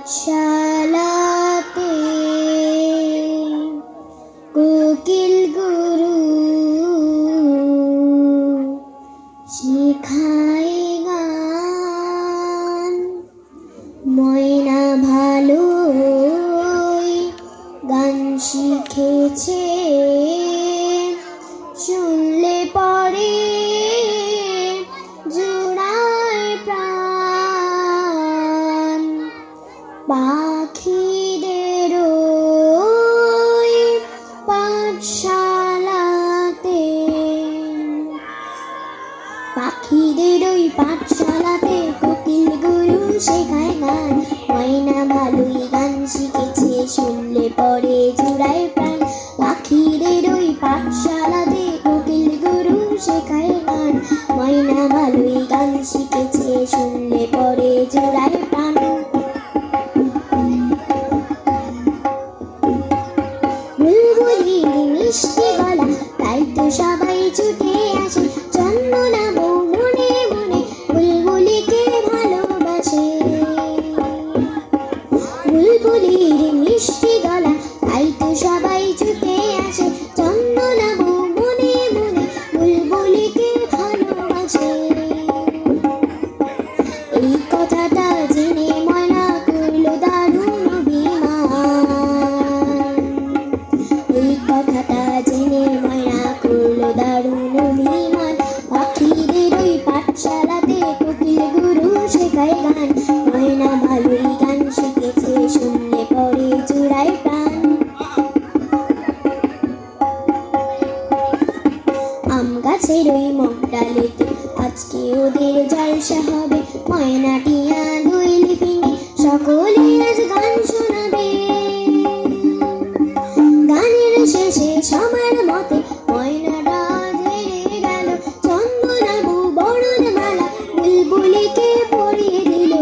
পাঠশালাতে কোকিল গুরু শিখায় গান। ময়না ভালোই গান শিখেছে, শুনলে পরে জুড়ায় প্রাণ। পাখিদেরই পাঠশালাতে, পাখিদেরই পাঠশালাতে কোকিল গুরু শেখায় গান। ময়না ভালোই গান শিখেছে, শুনলে পরে জুড়ায় প্রাণ। পাখিদেরই পাঠশালাতে কোকিল গুরু শেখায় গান। ময়না ভালোই গান শিখেছে, শুনলে পরে জুড়ায় প্রাণ। বুলবুলির মিষ্টি গলা, তাই তো সবাই ছুটে আসে। চন্দনা বউ মনে মনে বুলবুলিকে ভালোবাসে। বুলবুলির মিষ্টি গলা, তাই তো সবাই ছুটে আসে। চন্দনা বউ মনে মনে বুলবুলিকে ভালোবাসে। এই কথাটা জেনে ময়না করলো দারুণ অভিমান। এই কথাটা জেনে ময়না করলো দারুণ অভিমান। পাখিদেরই পাঠশালাতে কোকিল গুরু শেখায় গান। ময়না ভালোই গান শিখেছে, শুনলে পরে জুড়ায় প্রাণ। আম গাছের ওই মগডালেতে আজকে ওদের জলসা হবে। ময়না টিয়া দইলে ফিঙে সকলে আজ গান শোনাবে। গানের শেষে সবার মতে ময়নাটা ঝেড়ে গেল। চন্দনা বউ বরণ মালা বুলবুলিকে পরিয়ে দিল।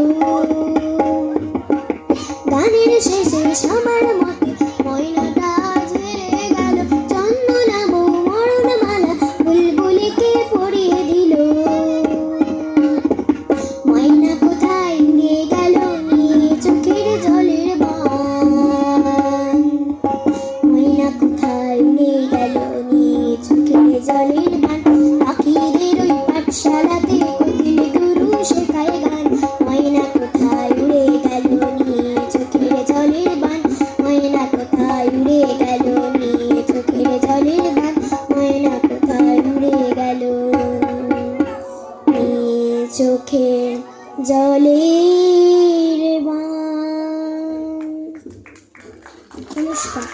গানের শেষে সবার মতে ময়নাটা ঝেড়ে গেল। চন্দনা বউ বরণ মালা বুলবুলিকে পরিয়ে দিল। ময়না কোথায় উড়ে গেল নিয়ে চোখের জলের বান। ময়না কোথায় উড়ে গেল নিয়ে চোখের জলের বান। পাখিদেরই পাঠশালাতে কোকিল গুরু শেখায় গান। ময়না কোথায় উড়ে গেল নিয়ে চোখের জলের বান। ময়না কোথায় উড়ে গেল নিয়ে চোখের জলের বান। ময়না কোথায় উড়ে গেল নিয়ে চোখের জলের বান। নমস্কার।